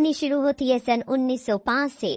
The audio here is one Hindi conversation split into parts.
कहानी शुरू होती है सन 1905 से,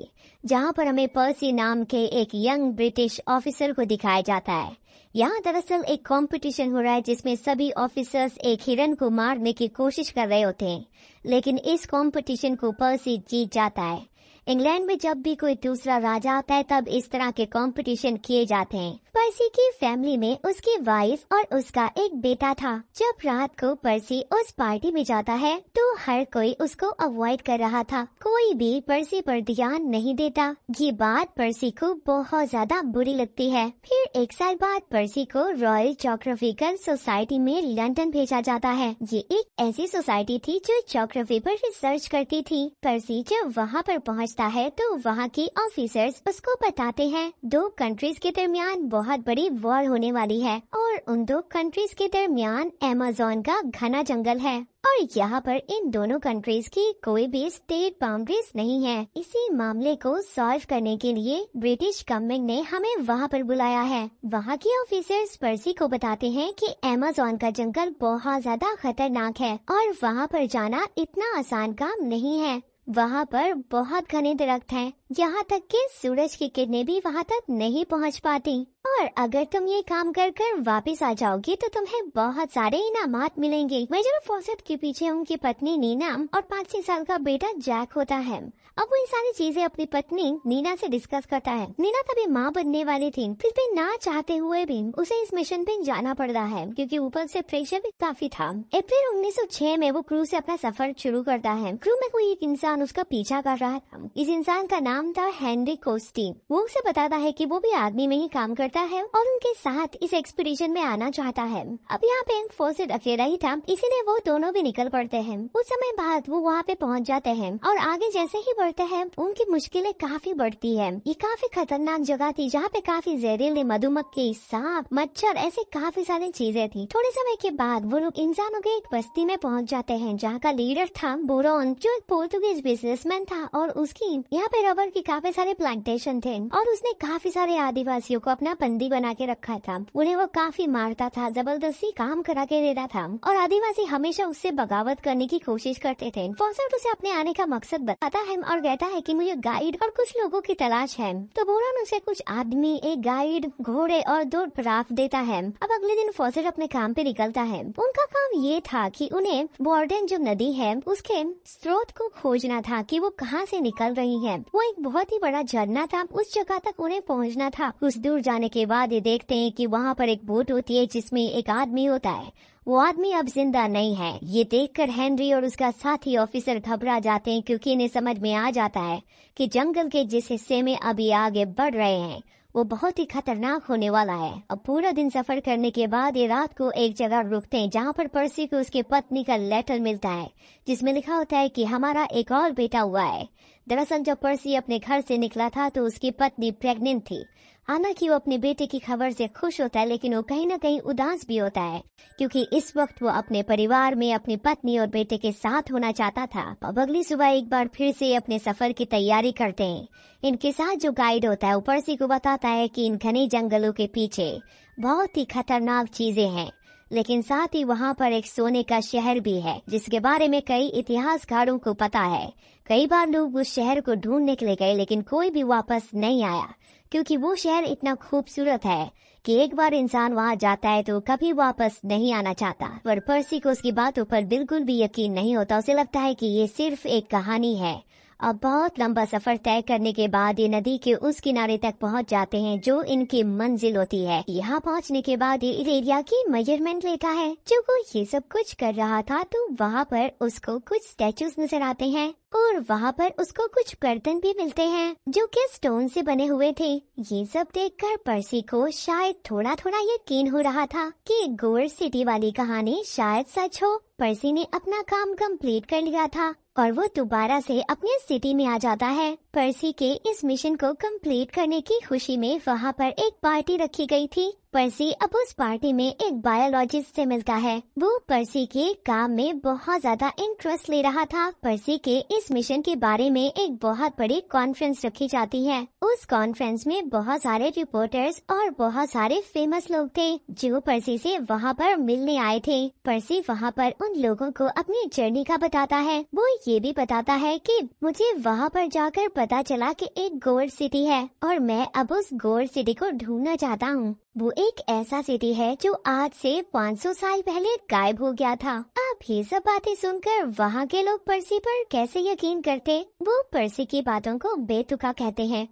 जहां पर हमें पर्सी नाम के एक यंग ब्रिटिश ऑफिसर को दिखाया जाता है। यहाँ दरअसल एक कंपटीशन हो रहा है जिसमें सभी ऑफिसर्स एक हिरन को मारने की कोशिश कर रहे होते हैं, लेकिन इस कंपटीशन को पर्सी जीत जाता है। इंग्लैंड में जब भी कोई दूसरा राजा आता है तब इस तरह के कंपटीशन किए जाते हैं। पर्सी की फैमिली में उसकी वाइफ और उसका एक बेटा था। जब रात को पर्सी उस पार्टी में जाता है तो हर कोई उसको अवॉइड कर रहा था, कोई भी पर्सी पर ध्यान नहीं देता। ये बात पर्सी को बहुत ज्यादा बुरी लगती है। फिर एक साल बाद पर्सी को रॉयल ज्योग्राफिकल सोसाइटी में लंदन भेजा जाता है। ये एक ऐसी सोसाइटी थी जो ज्योग्राफी पर रिसर्च करती थी। पर्सी जब वहाँ पर पहुँचता है तो वहाँ की ऑफिसर्स उसको बताते हैं दो कंट्रीज के दरमियान बहुत बड़ी वॉर होने वाली है और उन दो कंट्रीज के दरमियान अमेज़न का घना जंगल है और यहाँ पर इन दोनों कंट्रीज की कोई भी स्टेट बाउंड्रीज नहीं है। इसी मामले को सॉल्व करने के लिए ब्रिटिश गवर्नमेंट ने हमें वहाँ पर बुलाया है। वहाँ के ऑफिसर्स पर्सी को बताते हैं कि अमेज़न का जंगल बहुत ज्यादा खतरनाक है और वहाँ पर जाना इतना आसान काम नहीं है। वहाँ पर बहुत घने दरख्त हैं, यहाँ तक कि सूरज की किरणें भी वहाँ तक नहीं पहुँच पाती और अगर तुम ये काम कर कर वापिस आ जाओगी तो तुम्हें बहुत सारे इनामात मिलेंगे। मेजर फॉसेट के पीछे उनकी पत्नी नीना और 5-6 साल का बेटा जैक होता है। अब वो ये सारी चीजें अपनी पत्नी नीना से डिस्कस करता है। नीना तभी माँ बनने वाली थी, फिर भी ना चाहते हुए भी उसे इस मिशन पे जाना पड़ रहा है क्योंकि ऊपर से प्रेशर भी काफी था। अप्रैल 1906 में वो क्रू से अपना सफर शुरू करता है। क्रू में कोई एक इंसान उसका पीछा कर रहा था। इस इंसान का नाम था हेनरी कोस्टी। वो उसे बताता है कि वो भी आर्मी में ही काम करता है और उनके साथ इस एक्सपीडिशन में आना चाहता है। अब यहाँ पे फॉसेट अकेला ही था, इसीलिए वो दोनों भी निकल पड़ते हैं। कुछ समय बाद वो वहाँ पे पहुँच जाते हैं और आगे जैसे ही बढ़ते हैं उनकी मुश्किलें काफी बढ़ती है। ये काफी खतरनाक जगह थी जहाँ पे काफी जहरीले मधुमक्खी, सांप, मच्छर, ऐसे काफी सारी चीजें थी। थोड़े समय के बाद वो लोग इंसानों के एक बस्ती में पहुँच जाते हैं जहाँ का लीडर था बुरोन, जो एक पोर्तुगीज बिजनेसमैन था और उसकी यहाँ पे रबर की काफी सारे प्लांटेशन थे और उसने काफी सारे आदिवासियों को अपना बंदी बना के रखा था। उन्हें वो काफी मारता था, जबरदस्ती काम करा के देता था और आदिवासी हमेशा उससे बगावत करने की कोशिश करते थे। फॉसेट उसे अपने आने का मकसद बताता है और कहता है कि मुझे गाइड और कुछ लोगों की तलाश है। तो बोरन उसे कुछ आदमी, एक गाइड, घोड़े और 2 ड्राफ्ट देता है। अब अगले दिन फॉसेट अपने काम पे निकलता है। उनका काम ये था कि उन्हें बॉर्डन जो नदी है उसके स्रोत को खोजना था कि वो कहाँ से निकल रही है। वो एक बहुत ही बड़ा झरना था, उस जगह तक उन्हें पहुँचना था। कुछ दूर जाने के बाद ये देखते हैं कि वहाँ पर एक बोट होती है जिसमें एक आदमी होता है। वो आदमी अब जिंदा नहीं है। ये देखकर हेनरी और उसका साथी ऑफिसर घबरा जाते हैं क्योंकि इन्हें समझ में आ जाता है कि जंगल के जिस हिस्से में अभी आगे बढ़ रहे हैं वो बहुत ही खतरनाक होने वाला है। अब पूरा दिन सफर करने के बाद ये रात को एक जगह रुकते हैं जहाँ पर पर्सी को उसकी पत्नी का लेटर मिलता है जिसमें लिखा होता है कि हमारा एक और बेटा हुआ है। दरअसल जब पर्सी अपने घर से निकला था तो उसकी पत्नी प्रेग्नेंट थी। हालांकि वो अपने बेटे की खबर से खुश होता है लेकिन वो कहीं न कहीं उदास भी होता है क्योंकि इस वक्त वो अपने परिवार में अपनी पत्नी और बेटे के साथ होना चाहता था। अब अगली सुबह एक बार फिर से अपने सफर की तैयारी करते हैं। इनके साथ जो गाइड होता है वो पर्सी को बताता है कि इन घने जंगलों के पीछे बहुत ही खतरनाक चीजें हैं, लेकिन साथ ही वहाँ पर एक सोने का शहर भी है जिसके बारे में कई इतिहासकारों को पता है। कई बार लोग उस शहर को ढूंढने के लिए गए लेकिन कोई भी वापस नहीं आया क्योंकि वो शहर इतना खूबसूरत है कि एक बार इंसान वहाँ जाता है तो कभी वापस नहीं आना चाहता। पर पर्सी को उसकी बातों पर बिल्कुल भी यकीन नहीं होता। उसे लगता है कि ये सिर्फ एक कहानी है। अब बहुत लंबा सफर तय करने के बाद ये नदी के उस किनारे तक पहुंच जाते हैं जो इनकी मंजिल होती है। यहाँ पहुंचने के बाद ये एरिया की मेजरमेंट लेता है। जब वो ये सब कुछ कर रहा था तो वहाँ पर उसको कुछ स्टैचूज नजर आते हैं और वहाँ पर उसको कुछ कर्तन भी मिलते हैं जो कि स्टोन से बने हुए थे। ये सब देखकर पर्सी को शायद थोड़ा थोड़ा यकीन हो रहा था कि गोर सिटी वाली कहानी शायद सच हो। पर्सी ने अपना काम कंप्लीट कर लिया था और वो दोबारा से अपने सिटी में आ जाता है। पर्सी के इस मिशन को कंप्लीट करने की खुशी में वहाँ पर एक पार्टी रखी गई थी पर्सी अब उस पार्टी में एक बायोलॉजिस्ट से मिलता है। वो पर्सी के काम में बहुत ज्यादा इंटरेस्ट ले रहा था। पर्सी के इस मिशन के बारे में एक बहुत बड़ी कॉन्फ्रेंस रखी जाती है। उस कॉन्फ्रेंस में बहुत सारे रिपोर्टर्स और बहुत सारे फेमस लोग थे जो पर्सी से वहाँ पर मिलने आए थे। पर्सी वहाँ पर उन लोगों को अपनी जर्नी का बताता है। वो ये भी बताता है कि मुझे वहाँ पर जाकर पता चला कि एक गोल्ड सिटी है और मैं अब उस गोल्ड सिटी को ढूंढना चाहता हूँ। वो एक ऐसा सिटी है जो आज से 500 साल पहले गायब हो गया था। अब ये सब बातें सुनकर वहाँ के लोग पर्सी पर कैसे यकीन करते? वो पर्सी की बातों को बेतुका कहते हैं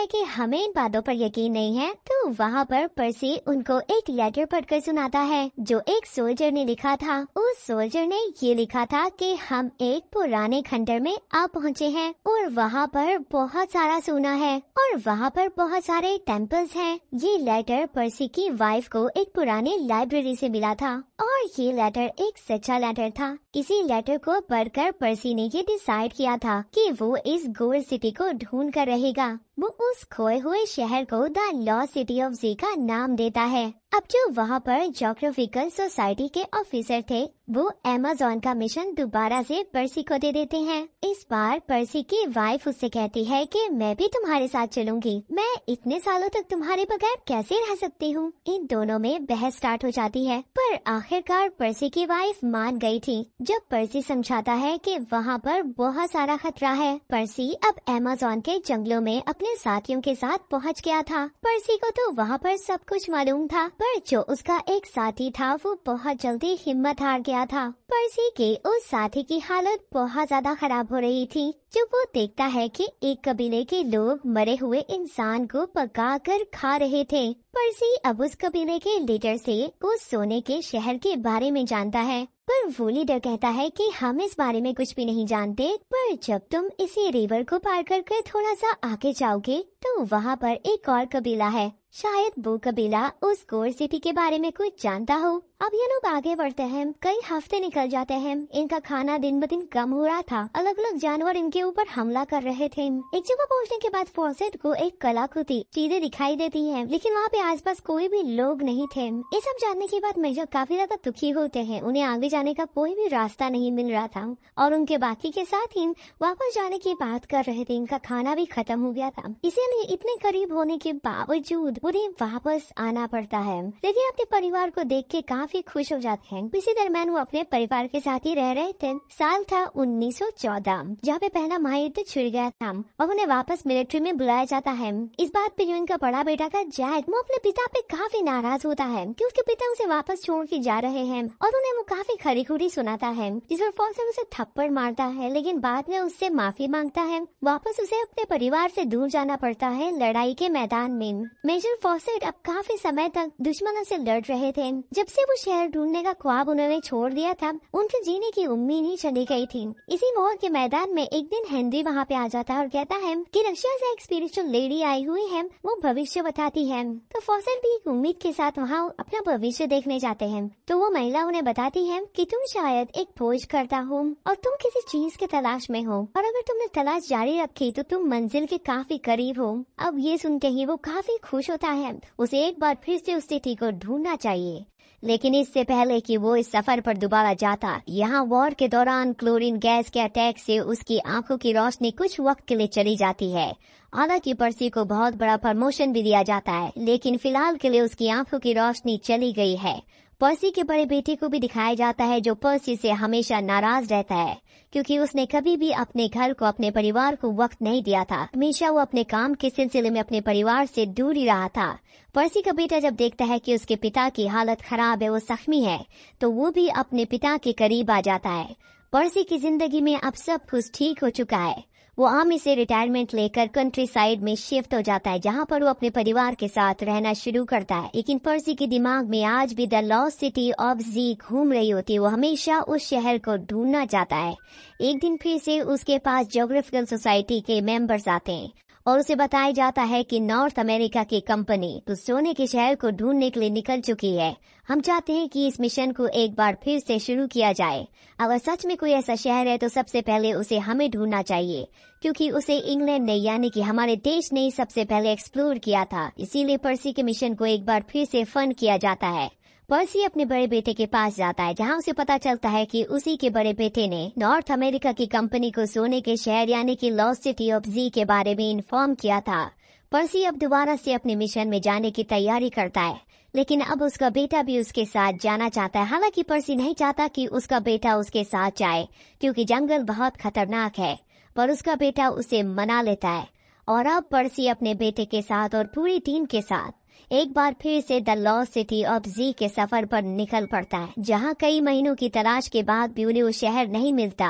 कि हमें इन बातों पर यकीन नहीं है। तो वहाँ पर पर्सी उनको एक लेटर पढ़कर सुनाता है जो एक सोल्जर ने लिखा था। उस सोल्जर ने ये लिखा था कि हम एक पुराने खंडर में आ पहुँचे हैं और वहाँ पर बहुत सारा सोना है और वहाँ पर बहुत सारे टेम्पल्स हैं। ये लेटर पर्सी की वाइफ को एक पुराने लाइब्रेरी से मिला था और ये लेटर एक सच्चा लेटर था। इसी लेटर को पढ़कर पर्सी ने ये डिसाइड किया था कि वो इस गोल्ड सिटी को ढूंढ कर रहेगा। वो उस खोए हुए शहर को द लॉस्ट सिटी ऑफ जी का नाम देता है। अब जो वहाँ पर ज्योग्राफिकल सोसाइटी के ऑफिसर थे वो अमेज़न का मिशन दोबारा से पर्सी को दे देते हैं। इस बार पर्सी की वाइफ उससे कहती है कि मैं भी तुम्हारे साथ चलूंगी, मैं इतने सालों तक तुम्हारे बगैर कैसे रह सकती हूँ। इन दोनों में बहस स्टार्ट हो जाती है पर आखिरकार पर्सी की वाइफ मान गई थी जब पर्सी समझाता है कि वहाँ पर बहुत सारा खतरा है। पर्सी अब अमेज़न के जंगलों में अपने साथियों के साथ पहुँच गया था। पर्सी को तो वहाँ पर सब कुछ मालूम था पर जो उसका एक साथी था वो बहुत जल्दी हिम्मत हार गया था। पर्सी के उस साथी की हालत बहुत ज्यादा खराब हो रही थी जब वो देखता है कि एक कबीले के लोग मरे हुए इंसान को पका कर खा रहे थे। पर्सी अब उस कबीले के लीडर से उस सोने के शहर के बारे में जानता है पर वो लीडर कहता है कि हम इस बारे में कुछ भी नहीं जानते, पर जब तुम इसी रिवर को पार करके थोड़ा सा आगे जाओगे तो वहाँ पर एक और कबीला है, शायद वो कबीला उस गोल्ड सिटी के बारे में कुछ जानता हो। अब ये लोग आगे बढ़ते हैं, कई हफ्ते निकल जाते हैं। इनका खाना दिन ब दिन कम हो रहा था, अलग अलग जानवर इनके ऊपर हमला कर रहे थे। एक जगह पहुंचने के बाद फॉसेट को एक कलाकृति चीजें दिखाई देती है लेकिन वहाँ पे आसपास कोई भी लोग नहीं थे। ये सब जानने के बाद मेजर काफी ज्यादा दुखी होते हैं। उन्हें आगे जाने का कोई भी रास्ता नहीं मिल रहा था और उनके बाकी के साथी वापस जाने की बात कर रहे थे। इनका खाना भी खत्म हो गया था, इसीलिए इतने करीब होने के बावजूद उन्हें वापस आना पड़ता है। लेकिन अपने परिवार को देख के काफी खुश हो जाते हैं। इसी दरम्यान वो अपने परिवार के साथ ही रह रहे थे। साल था 1914 जहाँ पे पहला महायुद्ध छिड़ गया था और उन्हें वापस मिलिट्री में बुलाया जाता है। इस बात पे जो इनका बड़ा बेटा था जैक, वो अपने पिता पे काफी नाराज होता है कि उसके पिता उसे वापस छोड़ के जा रहे हैं और उन्हें वो काफी खरी खुरी सुनाता है जिस पर फॉसेट उसे थप्पड़ मारता है लेकिन बाद में उससे माफी मांगता है। वापस उसे अपने परिवार से दूर जाना पड़ता है लड़ाई के मैदान में। मेजर फॉसेट अब काफी समय तक दुश्मनों से लड़ रहे थे। जब से वो शहर ढूंढने का ख्वाब उन्होंने छोड़ दिया था उनके जीने की उम्मीद ही चली गई थी। इसी वॉर के मैदान में एक दिन हेनरी वहाँ पे आ जाता है और कहता है कि रशिया से एक स्पिरिचुअल लेडी आई हुई है, वो भविष्य बताती है। तो फॉसेट भी एक उम्मीद के साथ वहाँ अपना भविष्य देखने जाते हैं। तो वो महिला उन्हें बताती है कि तुम शायद एक खोज करता हो और तुम किसी चीज के तलाश में हो और अगर तुमने तलाश जारी रखी तो तुम मंजिल के काफी करीब हो। अब ये सुनते ही वो काफी खुश होता है। उसे एक बार फिर से उस सिटी को ढूंढना चाहिए, लेकिन इससे पहले कि वो इस सफर पर दोबारा जाता, यहाँ वॉर के दौरान क्लोरीन गैस के अटैक से उसकी आंखों की रोशनी कुछ वक्त के लिए चली जाती है। हालांकि पर्सी को बहुत बड़ा प्रमोशन भी दिया जाता है लेकिन फिलहाल के लिए उसकी आंखों की रोशनी चली गई है। पर्सी के बड़े बेटे को भी दिखाया जाता है जो पर्सी से हमेशा नाराज रहता है क्योंकि उसने कभी भी अपने घर को, अपने परिवार को वक्त नहीं दिया था। हमेशा वो अपने काम के सिलसिले में अपने परिवार से दूर ही रहा था। पर्सी का बेटा जब देखता है कि उसके पिता की हालत खराब है, वो जख्मी है, तो वो भी अपने पिता के करीब आ जाता है। पर्सी की जिंदगी में अब सब कुछ ठीक हो चुका है। वो आर्मी से रिटायरमेंट लेकर कंट्री साइड में शिफ्ट हो जाता है जहाँ पर वो अपने परिवार के साथ रहना शुरू करता है। लेकिन पर्सी के दिमाग में आज भी द लॉस्ट सिटी ऑफ जी घूम रही होती है। वो हमेशा उस शहर को ढूंढना चाहता है। एक दिन फिर से उसके पास ज्योग्राफिकल सोसाइटी के मेंबर्स आते हैं और उसे बताया जाता है कि नॉर्थ अमेरिका की कंपनी तो सोने के शहर को ढूंढने के लिए निकल चुकी है। हम चाहते हैं कि इस मिशन को एक बार फिर से शुरू किया जाए। अगर सच में कोई ऐसा शहर है तो सबसे पहले उसे हमें ढूंढना चाहिए, क्योंकि उसे इंग्लैंड ने यानी कि हमारे देश ने ही सबसे पहले एक्सप्लोर किया था। इसीलिए पर्सी के मिशन को एक बार फिर से फंड किया जाता है। पर्सी अपने बड़े बेटे के पास जाता है, जहां उसे पता चलता है कि उसी के बड़े बेटे ने नॉर्थ अमेरिका की कंपनी को सोने के शहर यानी कि लॉस्ट सिटी ऑफ जी के बारे में इन्फॉर्म किया था। पर्सी अब दोबारा से अपने मिशन में जाने की तैयारी करता है, लेकिन अब उसका बेटा भी उसके साथ जाना चाहता है। हालांकि पर्सी नहीं चाहता कि उसका बेटा उसके साथ जाए, क्योंकि जंगल बहुत खतरनाक है, पर उसका बेटा उसे मना लेता है। और अब पर्सी अपने बेटे के साथ और पूरी टीम के साथ एक बार फिर से द लॉस्ट सिटी ऑफ जी के सफर पर निकल पड़ता है, जहां कई महीनों की तलाश के बाद भी उन्हें वो शहर नहीं मिलता।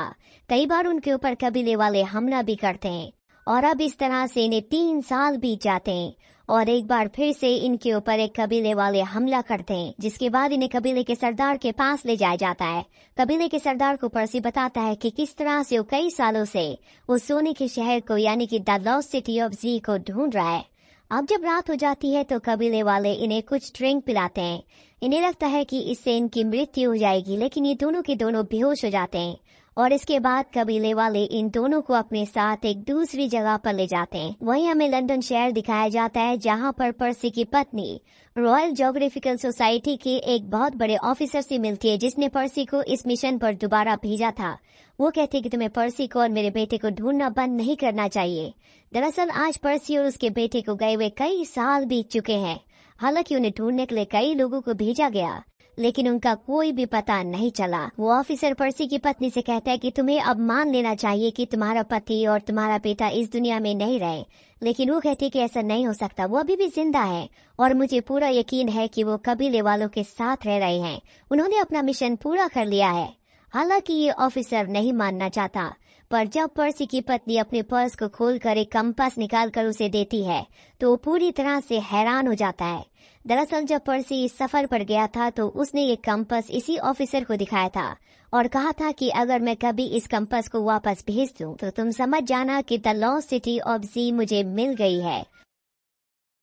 कई बार उनके ऊपर कबीले वाले हमला भी करते हैं, और अब इस तरह से इन्हें 3 साल बीत जाते हैं और एक बार फिर से इनके ऊपर एक कबीले वाले हमला करते हैं, जिसके बाद इन्हें कबीले के सरदार के पास ले जाया जाता है। कबीले के सरदार को पर्सी बताता है कि किस तरह से वो कई सालों से वो सोने के शहर को यानी कि द लॉस्ट सिटी ऑफ जी को ढूंढ रहा है। अब जब रात हो जाती है तो कबीले वाले इन्हें कुछ ड्रिंक पिलाते हैं। इन्हें लगता है कि इससे इनकी मृत्यु हो जाएगी, लेकिन ये दोनों के दोनों बेहोश हो जाते हैं। और इसके बाद कबीले वाले इन दोनों को अपने साथ एक दूसरी जगह पर ले जाते हैं। वहीं हमें लंदन शहर दिखाया जाता है, जहां पर पर्सी की पत्नी रॉयल ज्योग्राफिकल सोसाइटी के एक बहुत बड़े ऑफिसर से मिलती है, जिसने पर्सी को इस मिशन पर दोबारा भेजा था। वो कहते हैं कि तुम्हें पर्सी को और मेरे बेटे को ढूंढना बंद नहीं करना चाहिए। दरअसल आज पर्सी और उसके बेटे को गए हुए कई साल बीत चुके हैं। हालांकि उन्हें ढूंढने के लिए कई लोगों को भेजा गया, लेकिन उनका कोई भी पता नहीं चला। वो ऑफिसर पर्सी की पत्नी से कहता है कि तुम्हें अब मान लेना चाहिए कि तुम्हारा पति और तुम्हारा बेटा इस दुनिया में नहीं रहे, लेकिन वो कहती है कि ऐसा नहीं हो सकता, वो अभी भी जिंदा है और मुझे पूरा यकीन है कि वो कबीले वालों के साथ रह रहे हैं। उन्होंने अपना मिशन पूरा कर लिया है। हालांकि ये ऑफिसर नहीं मानना चाहता, पर जब पर्सी की पत्नी अपने पर्स को खोलकर एक कंपास निकालकर उसे देती है तो वो पूरी तरह से हैरान हो जाता है। दरअसल जब पर्सी इस सफर पर गया था तो उसने ये कंपास इसी ऑफिसर को दिखाया था और कहा था कि अगर मैं कभी इस कंपास को वापस भेज दूं तो तुम समझ जाना कि द लॉस्ट सिटी ऑफ जी मुझे मिल गई है।